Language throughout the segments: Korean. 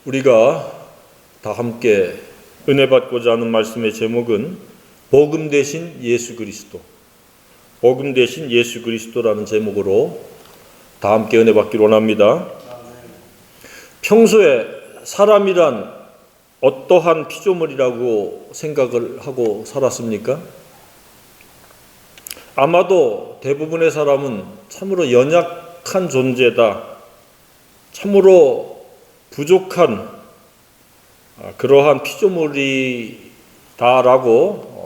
우리가 다 함께 은혜 받고자 하는 말씀의 제목은 복음 대신 예수 그리스도, 복음 대신 예수 그리스도라는 제목으로 다 함께 은혜 받기를 원합니다. 평소에 사람이란 어떠한 피조물이라고 생각을 하고 살았습니까? 아마도 대부분의 사람은 참으로 연약한 존재다, 참으로 부족한 그러한 피조물이다라고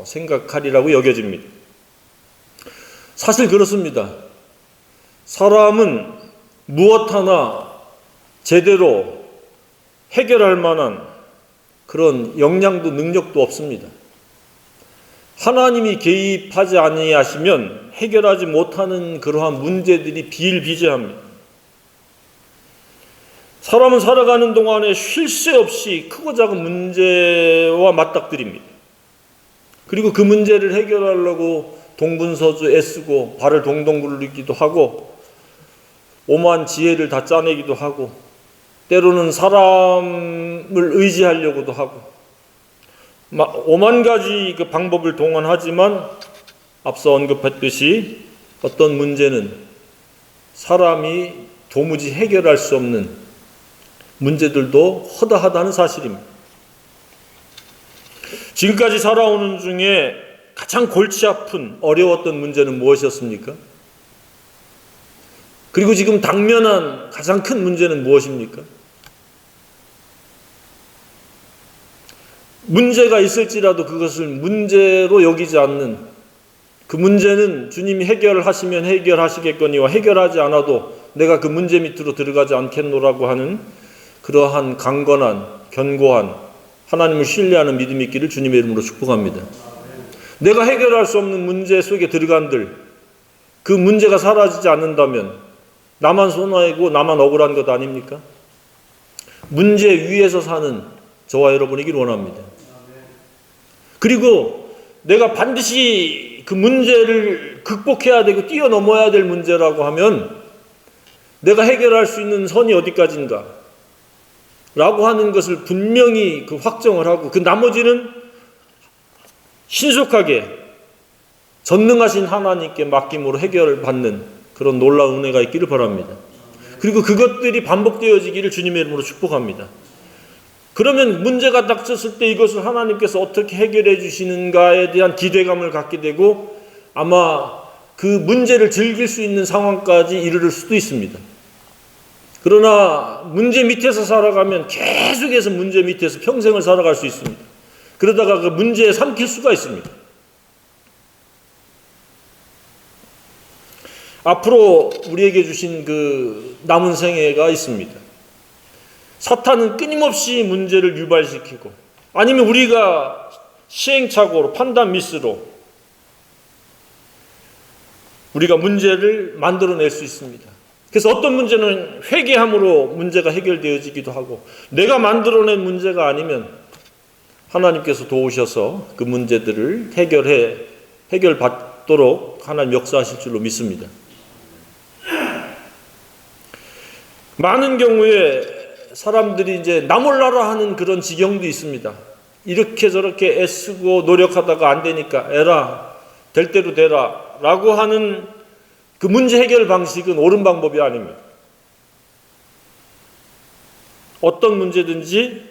생각하리라고 여겨집니다. 사실 그렇습니다. 사람은 무엇 하나 제대로 해결할 만한 그런 역량도 능력도 없습니다. 하나님이 개입하지 아니하시면 해결하지 못하는 그러한 문제들이 비일비재합니다. 사람은 살아가는 동안에 쉴 새 없이 크고 작은 문제와 맞닥뜨립니다. 그리고 그 문제를 해결하려고 동분서주 애쓰고 발을 동동 굴리기도 하고 오만 지혜를 다 짜내기도 하고 때로는 사람을 의지하려고도 하고 오만 가지 그 방법을 동원하지만 앞서 언급했듯이 어떤 문제는 사람이 도무지 해결할 수 없는 문제들도 허다하다는 사실입니다. 지금까지 살아오는 중에 가장 골치 아픈 어려웠던 문제는 무엇이었습니까? 그리고 지금 당면한 가장 큰 문제는 무엇입니까? 문제가 있을지라도 그것을 문제로 여기지 않는, 그 문제는 주님이 해결하시면 해결하시겠거니와 해결하지 않아도 내가 그 문제 밑으로 들어가지 않겠노라고 하는 그러한 강건한, 견고한, 하나님을 신뢰하는 믿음이 있기를 주님의 이름으로 축복합니다. 내가 해결할 수 없는 문제 속에 들어간들, 그 문제가 사라지지 않는다면 나만 손해고 나만 억울한 것 아닙니까? 문제 위에서 사는 저와 여러분이길 원합니다. 그리고 내가 반드시 그 문제를 극복해야 되고 뛰어넘어야 될 문제라고 하면 내가 해결할 수 있는 선이 어디까지인가 라고 하는 것을 분명히 그 확정을 하고 그 나머지는 신속하게 전능하신 하나님께 맡김으로 해결받는 그런 놀라운 은혜가 있기를 바랍니다. 그리고 그것들이 반복되어지기를 주님의 이름으로 축복합니다. 그러면 문제가 닥쳤을 때 이것을 하나님께서 어떻게 해결해 주시는가에 대한 기대감을 갖게 되고 아마 그 문제를 즐길 수 있는 상황까지 이르를 수도 있습니다. 그러나 문제 밑에서 살아가면 계속해서 문제 밑에서 평생을 살아갈 수 있습니다. 그러다가 그 문제에 삼킬 수가 있습니다. 앞으로 우리에게 주신 그 남은 생애가 있습니다. 사탄은 끊임없이 문제를 유발시키고 아니면 우리가 시행착오로 판단 미스로 우리가 문제를 만들어낼 수 있습니다. 그래서 어떤 문제는 회개함으로 문제가 해결되어지기도 하고 내가 만들어낸 문제가 아니면 하나님께서 도우셔서 그 문제들을 해결받도록 하나님 역사하실 줄로 믿습니다. 많은 경우에 사람들이 이제 나 몰라라 하는 그런 지경도 있습니다. 이렇게 저렇게 애쓰고 노력하다가 안 되니까 에라, 될 대로 되라 라고 하는 그 문제 해결 방식은 옳은 방법이 아닙니다. 어떤 문제든지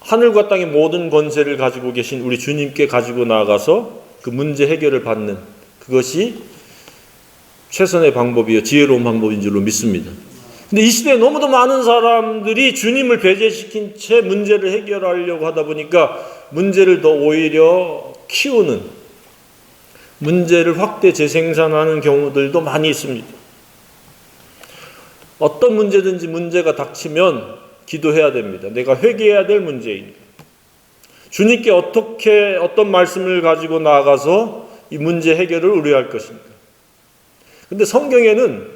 하늘과 땅의 모든 권세를 가지고 계신 우리 주님께 가지고 나아가서 그 문제 해결을 받는 그것이 최선의 방법이요 지혜로운 방법인 줄로 믿습니다. 근데 이 시대에 너무도 많은 사람들이 주님을 배제시킨 채 문제를 해결하려고 하다 보니까 문제를 더 오히려 키우는, 문제를 확대 재생산하는 경우들도 많이 있습니다. 어떤 문제든지 문제가 닥치면 기도해야 됩니다. 내가 회개해야 될 문제입니다. 주님께 어떤 말씀을 가지고 나아가서 이 문제 해결을 의뢰할 것입니까? 근데 성경에는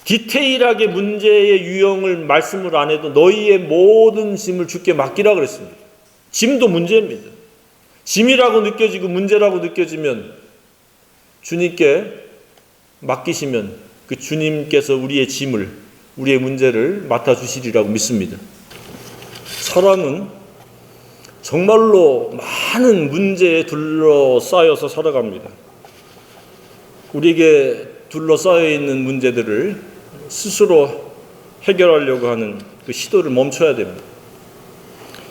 디테일하게 문제의 유형을 말씀을 안 해도 너희의 모든 짐을 주께 맡기라 그랬습니다. 짐도 문제입니다. 짐이라고 느껴지고 문제라고 느껴지면 주님께 맡기시면 그 주님께서 우리의 짐을 우리의 문제를 맡아주시리라고 믿습니다. 사람은 정말로 많은 문제에 둘러싸여서 살아갑니다. 우리에게 둘러싸여 있는 문제들을 스스로 해결하려고 하는 그 시도를 멈춰야 됩니다.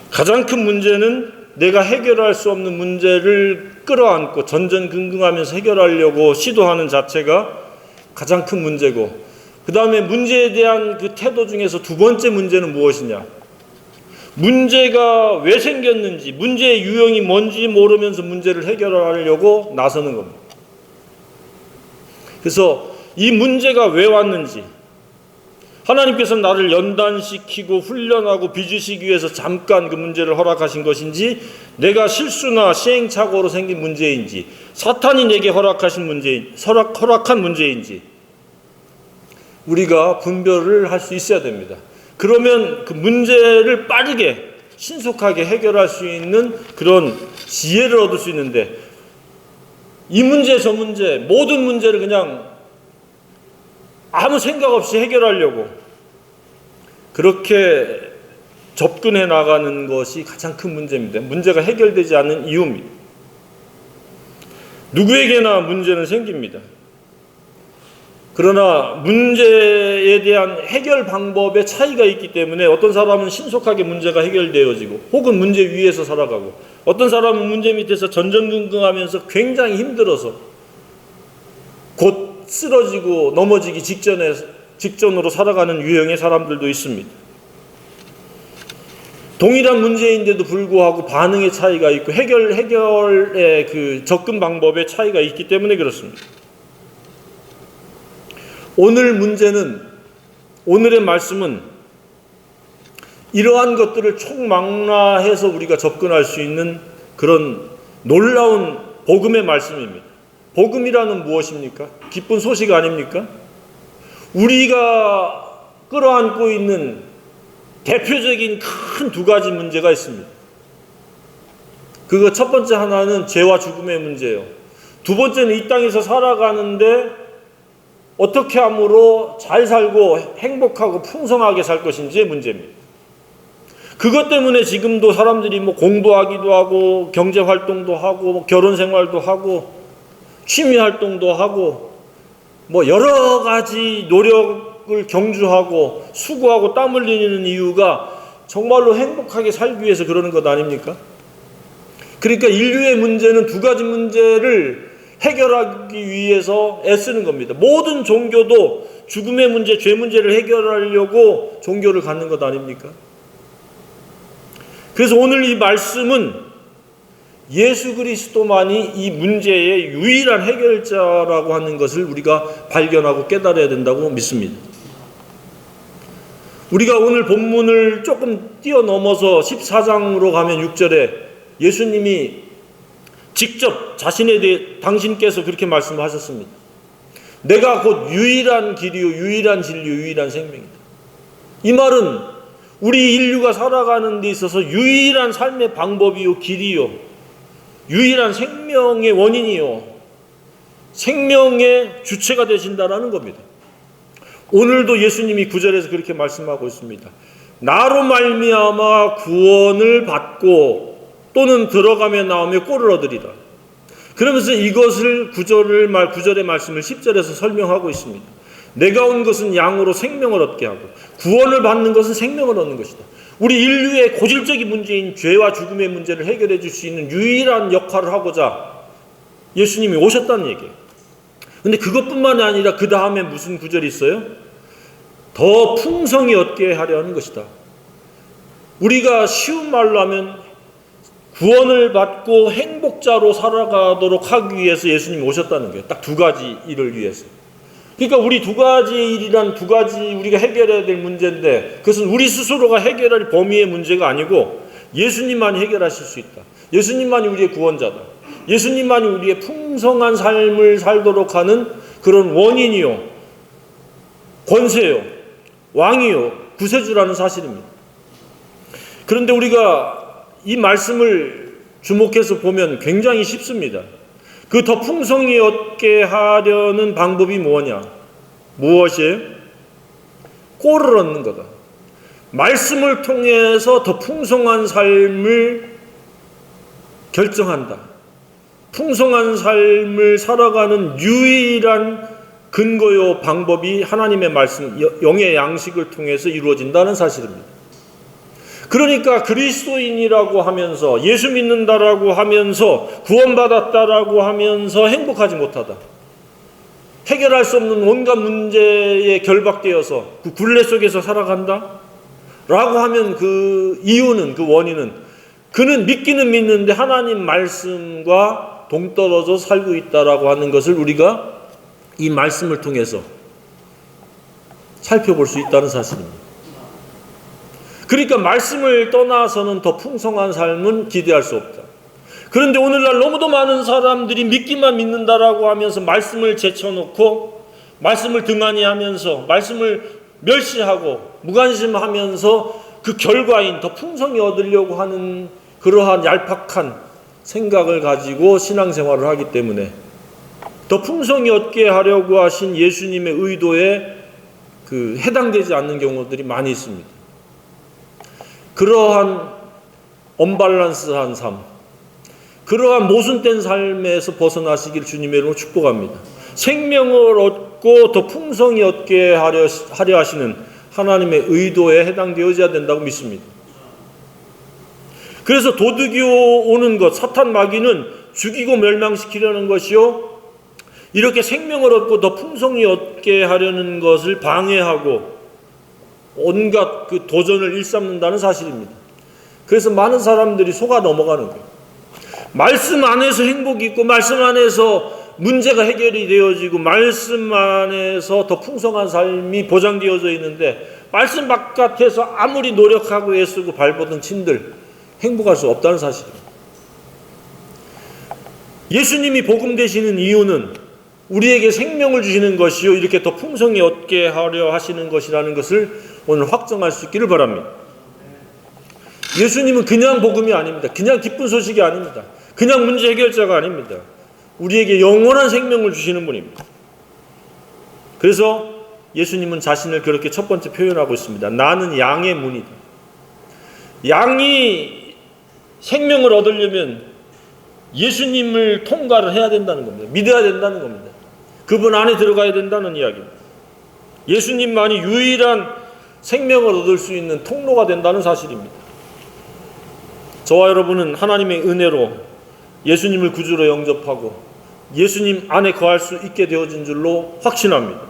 가장 큰 문제는 내가 해결할 수 없는 문제를 끌어안고 전전긍긍하면서 해결하려고 시도하는 자체가 가장 큰 문제고, 그 다음에 문제에 대한 그 태도 중에서 두 번째 문제는 무엇이냐? 문제가 왜 생겼는지, 문제의 유형이 뭔지 모르면서 문제를 해결하려고 나서는 겁니다. 그래서 이 문제가 왜 왔는지, 하나님께서 나를 연단시키고 훈련하고 빚으시기 위해서 잠깐 그 문제를 허락하신 것인지, 내가 실수나 시행착오로 생긴 문제인지, 사탄이 내게 허락한 문제인지 우리가 분별을 할 수 있어야 됩니다. 그러면 그 문제를 빠르게 신속하게 해결할 수 있는 그런 지혜를 얻을 수 있는데, 이 문제 저 문제 모든 문제를 그냥 아무 생각 없이 해결하려고 그렇게 접근해 나가는 것이 가장 큰 문제입니다. 문제가 해결되지 않는 이유입니다. 누구에게나 문제는 생깁니다. 그러나 문제에 대한 해결 방법에 차이가 있기 때문에 어떤 사람은 신속하게 문제가 해결되어지고 혹은 문제 위에서 살아가고, 어떤 사람은 문제 밑에서 전전긍긍하면서 굉장히 힘들어서 곧 쓰러지고 넘어지기 직전으로 살아가는 유형의 사람들도 있습니다. 동일한 문제인데도 불구하고 반응의 차이가 있고 해결의 그 접근 방법의 차이가 있기 때문에 그렇습니다. 오늘의 말씀은 이러한 것들을 총망라해서 우리가 접근할 수 있는 그런 놀라운 복음의 말씀입니다. 복음이라는 무엇입니까? 기쁜 소식 아닙니까? 우리가 끌어안고 있는 대표적인 큰 두 가지 문제가 있습니다. 그거 첫 번째 하나는 죄와 죽음의 문제예요. 두 번째는 이 땅에서 살아가는데 어떻게 함으로 잘 살고 행복하고 풍성하게 살 것인지의 문제입니다. 그것 때문에 지금도 사람들이 공부하기도 하고 경제활동도 하고 결혼생활도 하고 취미활동도 하고 여러 가지 노력을 경주하고 수고하고 땀 흘리는 이유가 정말로 행복하게 살기 위해서 그러는 것 아닙니까? 그러니까 인류의 문제는 두 가지 문제를 해결하기 위해서 애쓰는 겁니다. 모든 종교도 죽음의 문제, 죄 문제를 해결하려고 종교를 갖는 것 아닙니까? 그래서 오늘 이 말씀은 예수 그리스도만이 이 문제의 유일한 해결자라고 하는 것을 우리가 발견하고 깨달아야 된다고 믿습니다. 우리가 오늘 본문을 조금 뛰어넘어서 14장으로 가면 6절에 예수님이 직접 자신에 대해 당신께서 그렇게 말씀하셨습니다. 내가 곧 유일한 길이요 유일한 진리요 유일한 생명이다. 이 말은 우리 인류가 살아가는 데 있어서 유일한 삶의 방법이요 길이요 유일한 생명의 원인이요 생명의 주체가 되신다라는 겁니다. 오늘도 예수님이 9절에서 그렇게 말씀하고 있습니다. 나로 말미암아 구원을 받고 또는 들어가며 나오며 꼴을 얻으리라. 그러면서 이것을 9절의 말씀을 10절에서 설명하고 있습니다. 내가 온 것은 양으로 생명을 얻게 하고 구원을 받는 것은 생명을 얻는 것이다. 우리 인류의 고질적인 문제인 죄와 죽음의 문제를 해결해 줄 수 있는 유일한 역할을 하고자 예수님이 오셨다는 얘기예요. 근데 그것뿐만이 아니라 그 다음에 무슨 구절이 있어요? 더 풍성히 얻게 하려 하는 것이다. 우리가 쉬운 말로 하면 구원을 받고 행복자로 살아가도록 하기 위해서 예수님이 오셨다는 거예요. 딱 두 가지 일을 위해서. 그러니까 우리 두 가지 일이란 두 가지 우리가 해결해야 될 문제인데 그것은 우리 스스로가 해결할 범위의 문제가 아니고 예수님만이 해결하실 수 있다. 예수님만이 우리의 구원자다. 예수님만이 우리의 풍성한 삶을 살도록 하는 그런 원인이요, 권세요, 왕이요, 구세주라는 사실입니다. 그런데 우리가 이 말씀을 주목해서 보면 굉장히 쉽습니다. 그 더 풍성히 얻게 하려는 방법이 뭐냐? 무엇이에요? 꼴을 얻는 거다. 말씀을 통해서 더 풍성한 삶을 결정한다. 풍성한 삶을 살아가는 유일한 근거요 방법이 하나님의 말씀, 영의 양식을 통해서 이루어진다는 사실입니다. 그러니까 그리스도인이라고 하면서, 예수 믿는다라고 하면서, 구원받았다라고 하면서 행복하지 못하다, 해결할 수 없는 온갖 문제에 결박되어서 그 굴레 속에서 살아간다 라고 하면 그 이유는, 그 원인은, 그는 믿기는 믿는데 하나님 말씀과 동떨어져 살고 있다라고 하는 것을 우리가 이 말씀을 통해서 살펴볼 수 있다는 사실입니다. 그러니까 말씀을 떠나서는 더 풍성한 삶은 기대할 수 없다. 그런데 오늘날 너무도 많은 사람들이 믿기만 믿는다라고 하면서 말씀을 제쳐놓고, 말씀을 등한히 하면서, 말씀을 멸시하고 무관심하면서 그 결과인 더 풍성히 얻으려고 하는 그러한 얄팍한 생각을 가지고 신앙생활을 하기 때문에 더 풍성히 얻게 하려고 하신 예수님의 의도에 해당되지 않는 경우들이 많이 있습니다. 그러한 언밸런스한 삶, 그러한 모순된 삶에서 벗어나시길 주님의 이름으로 축복합니다. 생명을 얻고 더 풍성히 얻게 하려 하시는 하나님의 의도에 해당되어져야 된다고 믿습니다. 그래서 도둑이 오는 것, 사탄 마귀는 죽이고 멸망시키려는 것이요, 이렇게 생명을 얻고 더 풍성히 얻게 하려는 것을 방해하고 온갖 그 도전을 일삼는다는 사실입니다. 그래서 많은 사람들이 속아 넘어가는 거예요. 말씀 안에서 행복이 있고, 말씀 안에서 문제가 해결이 되어지고, 말씀 안에서 더 풍성한 삶이 보장되어져 있는데, 말씀 바깥에서 아무리 노력하고 애쓰고 발버둥 친들 행복할 수 없다는 사실입니다. 예수님이 복음 되시는 이유는 우리에게 생명을 주시는 것이요, 이렇게 더 풍성히 얻게 하려 하시는 것이라는 것을 오늘 확정할 수 있기를 바랍니다. 예수님은 그냥 복음이 아닙니다. 그냥 기쁜 소식이 아닙니다. 그냥 문제 해결자가 아닙니다. 우리에게 영원한 생명을 주시는 분입니다. 그래서 예수님은 자신을 그렇게 첫 번째 표현하고 있습니다. 나는 양의 문이다. 양이 생명을 얻으려면 예수님을 통과를 해야 된다는 겁니다. 믿어야 된다는 겁니다. 그분 안에 들어가야 된다는 이야기입니다. 예수님만이 유일한 생명을 얻을 수 있는 통로가 된다는 사실입니다. 저와 여러분은 하나님의 은혜로 예수님을 구주로 영접하고 예수님 안에 거할 수 있게 되어진 줄로 확신합니다.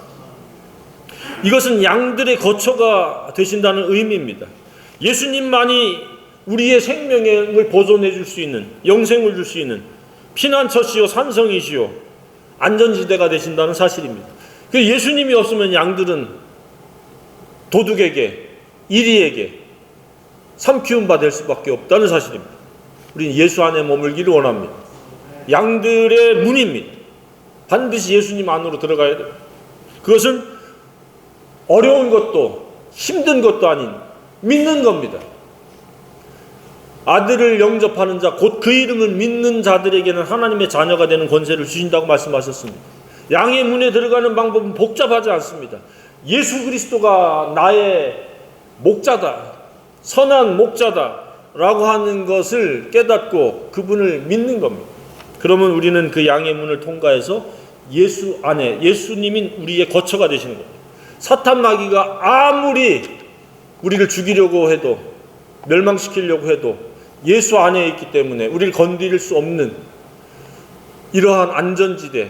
이것은 양들의 거처가 되신다는 의미입니다. 예수님만이 우리의 생명을 보존해 줄 수 있는, 영생을 줄 수 있는 피난처시요 산성이시요 안전지대가 되신다는 사실입니다. 예수님이 없으면 양들은 도둑에게, 이리에게 삼키움바 될 수밖에 없다는 사실입니다. 우리는 예수 안에 머물기를 원합니다. 양들의 문입니다. 반드시 예수님 안으로 들어가야 돼요. 그것은 어려운 것도 힘든 것도 아닌 믿는 겁니다. 아들을 영접하는 자, 곧 그 이름을 믿는 자들에게는 하나님의 자녀가 되는 권세를 주신다고 말씀하셨습니다. 양의 문에 들어가는 방법은 복잡하지 않습니다. 예수 그리스도가 나의 목자다, 선한 목자다 라고 하는 것을 깨닫고 그분을 믿는 겁니다. 그러면 우리는 그 양의 문을 통과해서 예수 안에, 예수님인 우리의 거처가 되시는 겁니다. 사탄 마귀가 아무리 우리를 죽이려고 해도, 멸망시키려고 해도 예수 안에 있기 때문에 우리를 건드릴 수 없는 이러한 안전지대,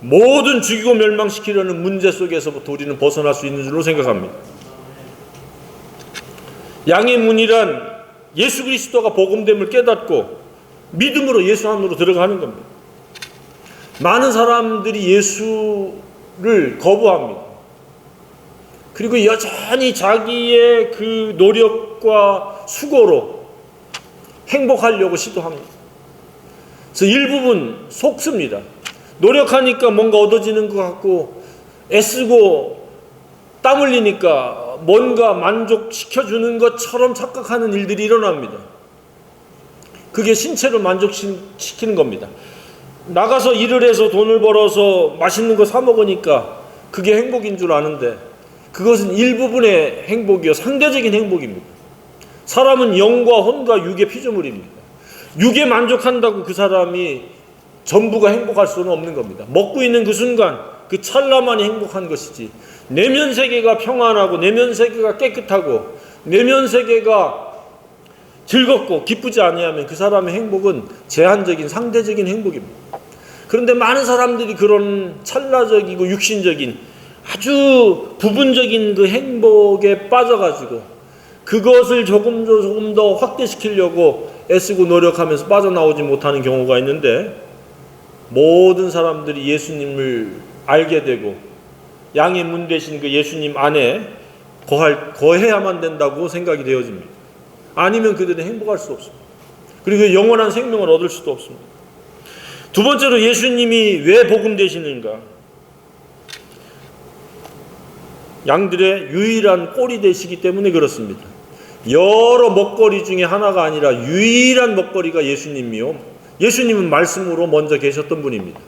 모든 죽이고 멸망시키려는 문제 속에서부터 우리는 벗어날 수 있는 줄로 생각합니다. 양의 문이란 예수 그리스도가 복음됨을 깨닫고 믿음으로 예수 안으로 들어가는 겁니다. 많은 사람들이 예수를 거부합니다. 그리고 여전히 자기의 그 노력과 수고로 행복하려고 시도합니다. 그래서 일부분 속습니다. 노력하니까 뭔가 얻어지는 것 같고, 애쓰고 땀 흘리니까 뭔가 만족시켜주는 것처럼 착각하는 일들이 일어납니다. 그게 신체를 만족시키는 겁니다. 나가서 일을 해서 돈을 벌어서 맛있는 거 사 먹으니까 그게 행복인 줄 아는데, 그것은 일부분의 행복이요 상대적인 행복입니다. 사람은 영과 혼과 육의 피조물입니다. 육에 만족한다고 그 사람이 전부가 행복할 수는 없는 겁니다. 먹고 있는 그 순간 그 찰나만이 행복한 것이지, 내면 세계가 평안하고 내면 세계가 깨끗하고 내면 세계가 즐겁고 기쁘지 아니하면 그 사람의 행복은 제한적인 상대적인 행복입니다. 그런데 많은 사람들이 그런 찰나적이고 육신적인 아주 부분적인 그 행복에 빠져가지고 그것을 조금 더 확대시키려고 애쓰고 노력하면서 빠져나오지 못하는 경우가 있는데, 모든 사람들이 예수님을 알게 되고 양의 문 되신 그 예수님 안에 거해야만 된다고 생각이 되어집니다. 아니면 그들은 행복할 수 없습니다. 그리고 영원한 생명을 얻을 수도 없습니다. 두 번째로 예수님이 왜 복음 되시는가? 양들의 유일한 꼴이 되시기 때문에 그렇습니다. 여러 먹거리 중에 하나가 아니라 유일한 먹거리가 예수님이요, 예수님은 말씀으로 먼저 계셨던 분입니다.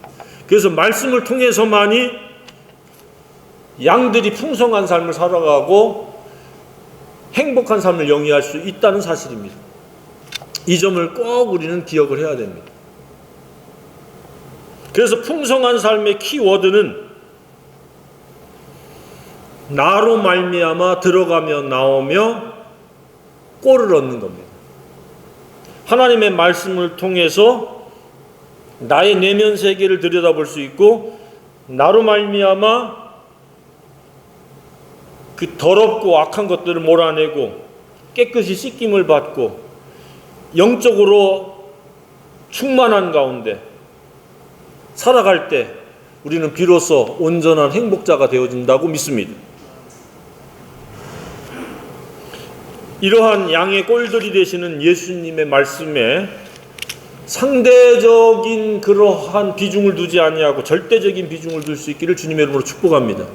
그래서 말씀을 통해서만이 양들이 풍성한 삶을 살아가고 행복한 삶을 영위할 수 있다는 사실입니다. 이 점을 꼭 우리는 기억을 해야 됩니다. 그래서 풍성한 삶의 키워드는 나로 말미암아 들어가며 나오며 꼴을 얻는 겁니다. 하나님의 말씀을 통해서 나의 내면 세계를 들여다볼 수 있고, 나로 말미암아 그 더럽고 악한 것들을 몰아내고 깨끗이 씻김을 받고 영적으로 충만한 가운데 살아갈 때 우리는 비로소 온전한 행복자가 되어진다고 믿습니다. 이러한 양의 꼴들이 되시는 예수님의 말씀에 상대적인 그러한 비중을 두지 아니하고 절대적인 비중을 둘 수 있기를 주님의 이름으로 축복합니다.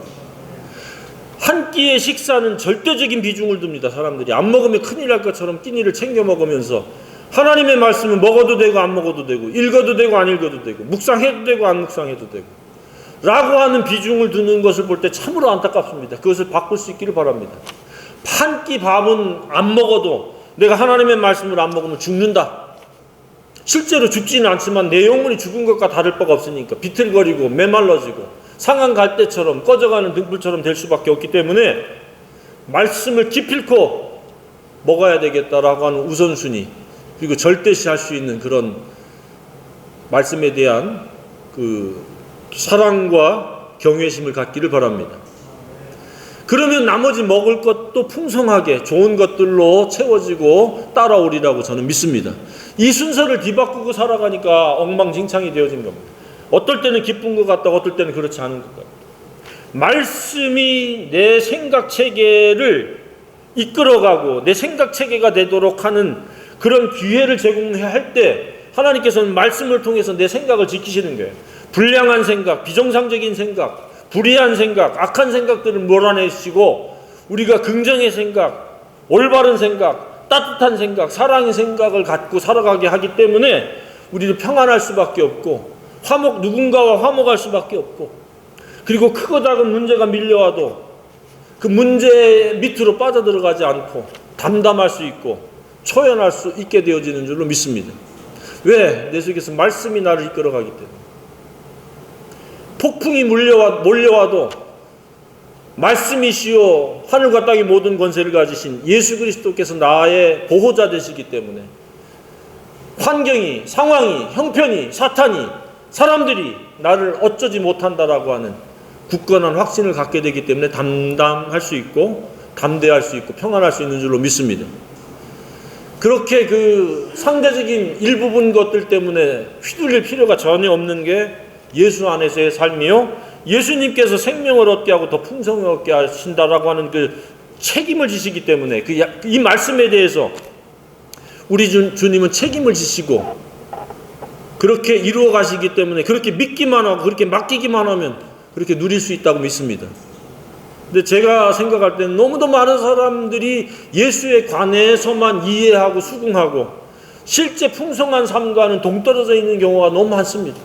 한 끼의 식사는 절대적인 비중을 둡니다. 사람들이 안 먹으면 큰일 날 것처럼 끼니를 챙겨 먹으면서 하나님의 말씀은 먹어도 되고 안 먹어도 되고 읽어도 되고 안 읽어도 되고 묵상해도 되고 안 묵상해도 되고 라고 하는 비중을 두는 것을 볼 때 참으로 안타깝습니다. 그것을 바꿀 수 있기를 바랍니다. 한 끼 밥은 안 먹어도 내가 하나님의 말씀을 안 먹으면 죽는다. 실제로 죽지는 않지만 내 영혼이 죽은 것과 다를 바가 없으니까 비틀거리고 메말라지고 상한 갈대처럼 꺼져가는 등불처럼 될 수밖에 없기 때문에 말씀을 기필코 먹어야 되겠다라고 하는 우선순위, 그리고 절대시할 수 있는 그런 말씀에 대한 그 사랑과 경외심을 갖기를 바랍니다. 그러면 나머지 먹을 것도 풍성하게 좋은 것들로 채워지고 따라오리라고 저는 믿습니다. 이 순서를 뒤바꾸고 살아가니까 엉망진창이 되어진 겁니다. 어떨 때는 기쁜 것 같다고 어떨 때는 그렇지 않은 것 같다. 말씀이 내 생각체계를 이끌어가고 내 생각체계가 되도록 하는 그런 기회를 제공해야 할 때 하나님께서는 말씀을 통해서 내 생각을 지키시는 거예요. 불량한 생각, 비정상적인 생각, 불의한 생각, 악한 생각들을 몰아내시고 우리가 긍정의 생각, 올바른 생각, 따뜻한 생각, 사랑의 생각을 갖고 살아가게 하기 때문에 우리는 평안할 수밖에 없고 누군가와 화목할 수밖에 없고, 그리고 크고 작은 문제가 밀려와도 그 문제 밑으로 빠져들어가지 않고 담담할 수 있고 초연할 수 있게 되어지는 줄로 믿습니다. 왜? 내 속에서 말씀이 나를 이끌어가기 때문에. 폭풍이 몰려와도 말씀이시요 하늘과 땅의 모든 권세를 가지신 예수 그리스도께서 나의 보호자 되시기 때문에 환경이, 상황이, 형편이, 사탄이, 사람들이 나를 어쩌지 못한다라고 하는 굳건한 확신을 갖게 되기 때문에 담담할 수 있고 담대할 수 있고 평안할 수 있는 줄로 믿습니다. 그렇게 그 상대적인 일부분 것들 때문에 휘둘릴 필요가 전혀 없는 게 예수 안에서의 삶이요, 예수님께서 생명을 얻게 하고 더 풍성을 얻게 하신다라고 하는 그 책임을 지시기 때문에 이 말씀에 대해서 우리 주님은 책임을 지시고 그렇게 이루어 가시기 때문에 그렇게 믿기만 하고 그렇게 맡기기만 하면 그렇게 누릴 수 있다고 믿습니다. 근데 제가 생각할 때는 너무도 많은 사람들이 예수에 관해서만 이해하고 수긍하고 실제 풍성한 삶과는 동떨어져 있는 경우가 너무 많습니다.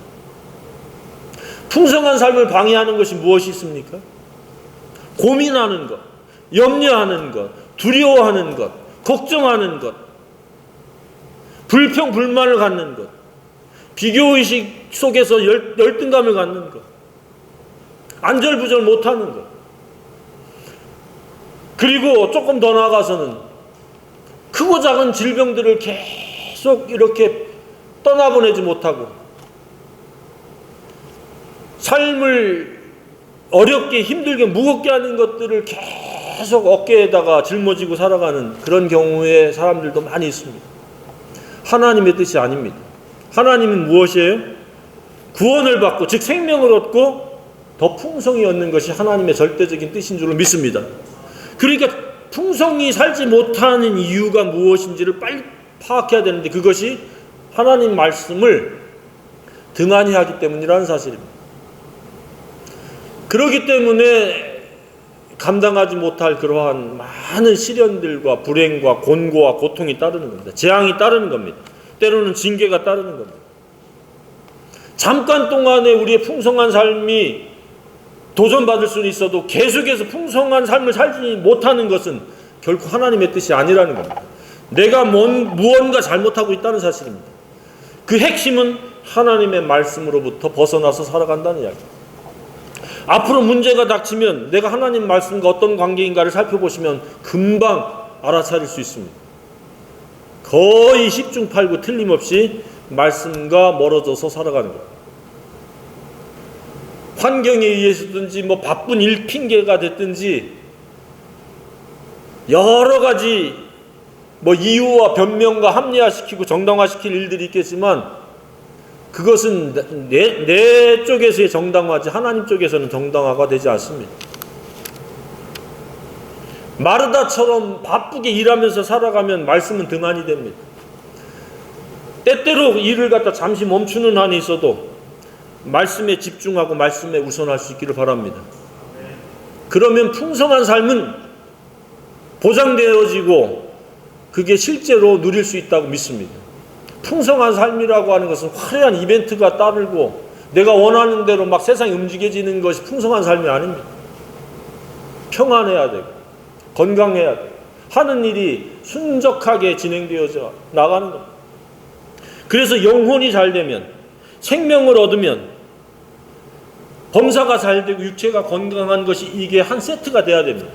풍성한 삶을 방해하는 것이 무엇이 있습니까? 고민하는 것, 염려하는 것, 두려워하는 것, 걱정하는 것, 불평, 불만을 갖는 것, 비교의식 속에서 열등감을 갖는 것, 안절부절 못하는 것, 그리고 조금 더 나아가서는 크고 작은 질병들을 계속 이렇게 떠나보내지 못하고 삶을 어렵게 힘들게 무겁게 하는 것들을 계속 어깨에다가 짊어지고 살아가는 그런 경우의 사람들도 많이 있습니다. 하나님의 뜻이 아닙니다. 하나님은 무엇이에요? 구원을 받고 즉 생명을 얻고 더 풍성히 얻는 것이 하나님의 절대적인 뜻인 줄로 믿습니다. 그러니까 풍성히 살지 못하는 이유가 무엇인지를 빨리 파악해야 되는데 그것이 하나님 말씀을 등한히 하기 때문이라는 사실입니다. 그렇기 때문에 감당하지 못할 그러한 많은 시련들과 불행과 곤고와 고통이 따르는 겁니다. 재앙이 따르는 겁니다. 때로는 징계가 따르는 겁니다. 잠깐 동안에 우리의 풍성한 삶이 도전받을 수는 있어도 계속해서 풍성한 삶을 살지 못하는 것은 결코 하나님의 뜻이 아니라는 겁니다. 내가 무언가 잘못하고 있다는 사실입니다. 그 핵심은 하나님의 말씀으로부터 벗어나서 살아간다는 이야기입니다. 앞으로 문제가 닥치면 내가 하나님 말씀과 어떤 관계인가를 살펴보시면 금방 알아차릴 수 있습니다. 거의 10중 8구 틀림없이 말씀과 멀어져서 살아가는 겁니다. 환경에 의해서든지 바쁜 일 핑계가 됐든지 여러 가지 이유와 변명과 합리화시키고 정당화시킬 일들이 있겠지만 그것은 내 쪽에서의 정당화지 하나님 쪽에서는 정당화가 되지 않습니다. 마르다처럼 바쁘게 일하면서 살아가면 말씀은 등한이 됩니다. 때때로 일을 갖다 잠시 멈추는 한이 있어도 말씀에 집중하고 말씀에 우선할 수 있기를 바랍니다. 그러면 풍성한 삶은 보장되어지고 그게 실제로 누릴 수 있다고 믿습니다. 풍성한 삶이라고 하는 것은 화려한 이벤트가 따르고 내가 원하는 대로 막 세상이 움직여지는 것이 풍성한 삶이 아닙니다. 평안해야 되고 건강해야 되고 하는 일이 순적하게 진행되어져 나가는 겁니다. 그래서 영혼이 잘 되면 생명을 얻으면 범사가 잘 되고 육체가 건강한 것이 이게 한 세트가 돼야 됩니다.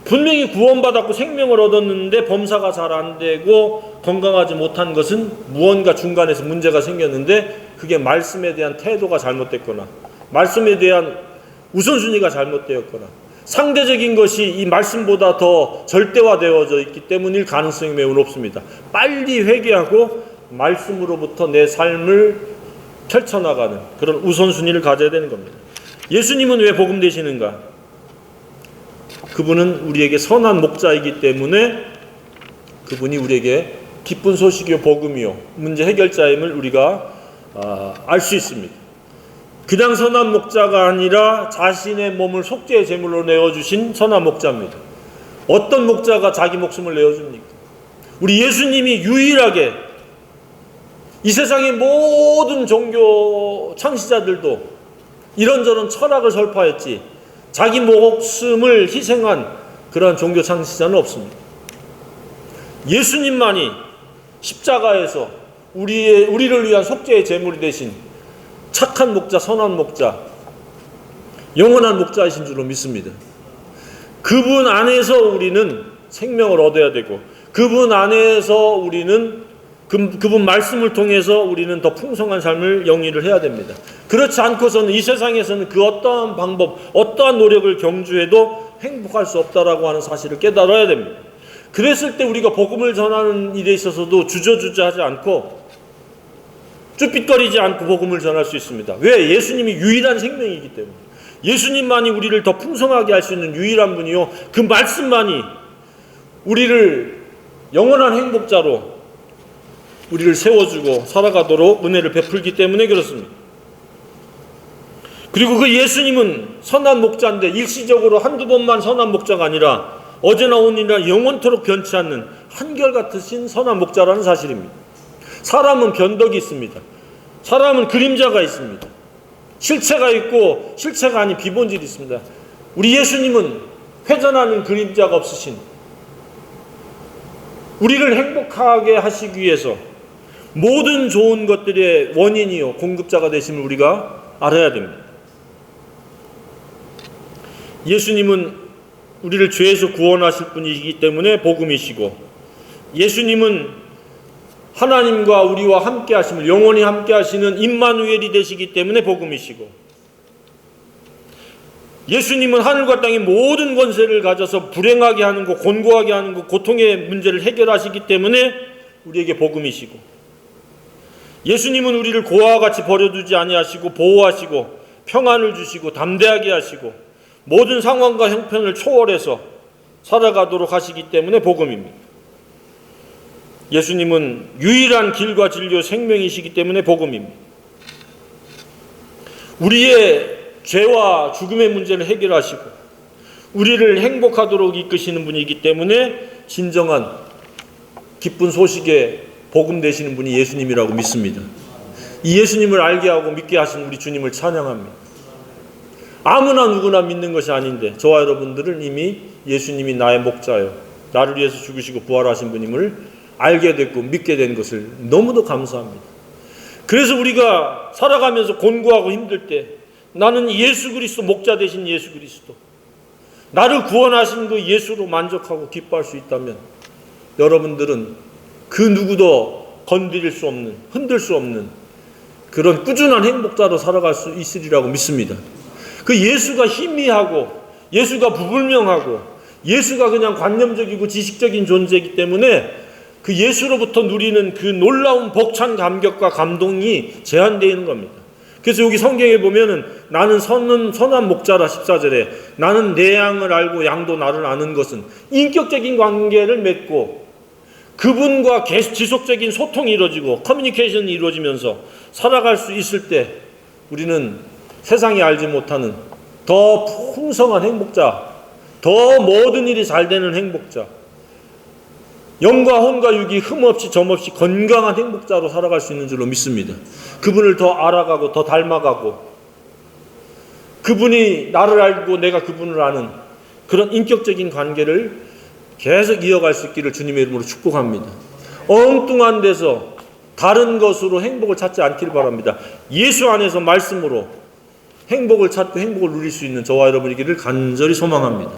분명히 구원받았고 생명을 얻었는데 범사가 잘 안 되고 건강하지 못한 것은 무언가 중간에서 문제가 생겼는데 그게 말씀에 대한 태도가 잘못됐거나 말씀에 대한 우선순위가 잘못되었거나 상대적인 것이 이 말씀보다 더 절대화되어져 있기 때문일 가능성이 매우 높습니다. 빨리 회개하고 말씀으로부터 내 삶을 펼쳐나가는 그런 우선순위를 가져야 되는 겁니다. 예수님은 왜 복음 되시는가? 그분은 우리에게 선한 목자이기 때문에 그분이 우리에게 기쁜 소식이요 복음이요 문제 해결자임을 우리가 알 수 있습니다. 그냥 선한 목자가 아니라 자신의 몸을 속죄의 제물로 내어주신 선한 목자입니다. 어떤 목자가 자기 목숨을 내어줍니까? 우리 예수님이 유일하게 이 세상의 모든 종교 창시자들도 이런저런 철학을 설파했지 자기 목숨을 희생한 그러한 종교 창시자는 없습니다. 예수님만이 십자가에서 우리를 위한 속죄의 제물이 되신 착한 목자, 선한 목자, 영원한 목자이신 줄로 믿습니다. 그분 안에서 우리는 생명을 얻어야 되고 그분 안에서 우리는 그분 말씀을 통해서 우리는 더 풍성한 삶을 영위를 해야 됩니다. 그렇지 않고서는 이 세상에서는 그 어떠한 방법, 어떠한 노력을 경주해도 행복할 수 없다라고 하는 사실을 깨달아야 됩니다. 그랬을 때 우리가 복음을 전하는 일에 있어서도 주저주저하지 않고 쭈삣거리지 않고 복음을 전할 수 있습니다. 왜? 예수님이 유일한 생명이기 때문에. 예수님만이 우리를 더 풍성하게 할 수 있는 유일한 분이요 그 말씀만이 우리를 영원한 행복자로 우리를 세워주고 살아가도록 은혜를 베풀기 때문에 그렇습니다. 그리고 그 예수님은 선한 목자인데 일시적으로 한두 번만 선한 목자가 아니라 어제나 오늘이나 영원토록 변치 않는 한결같으신 선한 목자라는 사실입니다. 사람은 변덕이 있습니다. 사람은 그림자가 있습니다. 실체가 있고 실체가 아닌 비본질이 있습니다. 우리 예수님은 회전하는 그림자가 없으신, 우리를 행복하게 하시기 위해서 모든 좋은 것들의 원인이요 공급자가 되심을 우리가 알아야 됩니다. 예수님은 우리를 죄에서 구원하실 분이기 때문에 복음이시고, 예수님은 하나님과 우리와 함께 하심을, 영원히 함께 하시는 임마누엘이 되시기 때문에 복음이시고, 예수님은 하늘과 땅의 모든 권세를 가져서 불행하게 하는 것, 곤고하게 하는 것, 고통의 문제를 해결하시기 때문에 우리에게 복음이시고, 예수님은 우리를 고아와 같이 버려두지 아니하시고 보호하시고 평안을 주시고 담대하게 하시고 모든 상황과 형편을 초월해서 살아가도록 하시기 때문에 복음입니다. 예수님은 유일한 길과 진리와 생명이시기 때문에 복음입니다. 우리의 죄와 죽음의 문제를 해결하시고 우리를 행복하도록 이끄시는 분이기 때문에 진정한 기쁜 소식의 복음 되시는 분이 예수님이라고 믿습니다. 이 예수님을 알게 하고 믿게 하신 우리 주님을 찬양합니다. 아무나 누구나 믿는 것이 아닌데 저와 여러분들은 이미 예수님이 나의 목자요, 나를 위해서 죽으시고 부활하신 분임을 알게 됐고 믿게 된 것을 너무도 감사합니다. 그래서 우리가 살아가면서 곤고하고 힘들 때 나는 예수 그리스도, 목자 되신 예수 그리스도, 나를 구원하신 그 예수로 만족하고 기뻐할 수 있다면 여러분들은 그 누구도 건드릴 수 없는, 흔들 수 없는 그런 꾸준한 행복자로 살아갈 수 있으리라고 믿습니다. 그 예수가 희미하고 예수가 부불명하고 예수가 그냥 관념적이고 지식적인 존재이기 때문에 그 예수로부터 누리는 그 놀라운 벅찬 감격과 감동이 제한되어 있는 겁니다. 그래서 여기 성경에 보면은 나는 선한 목자라 14절에 나는 내 양을 알고 양도 나를 아는 것은 인격적인 관계를 맺고 그분과 지속적인 소통이 이루어지고 커뮤니케이션이 이루어지면서 살아갈 수 있을 때 우리는 세상이 알지 못하는 더 풍성한 행복자, 더 모든 일이 잘 되는 행복자, 영과 혼과 육이 흠없이 점없이 건강한 행복자로 살아갈 수 있는 줄로 믿습니다. 그분을 더 알아가고 더 닮아가고 그분이 나를 알고 내가 그분을 아는 그런 인격적인 관계를 계속 이어갈 수 있기를 주님의 이름으로 축복합니다. 엉뚱한 데서 다른 것으로 행복을 찾지 않기를 바랍니다. 예수 안에서 말씀으로 행복을 찾고 행복을 누릴 수 있는 저와 여러분이기를 간절히 소망합니다.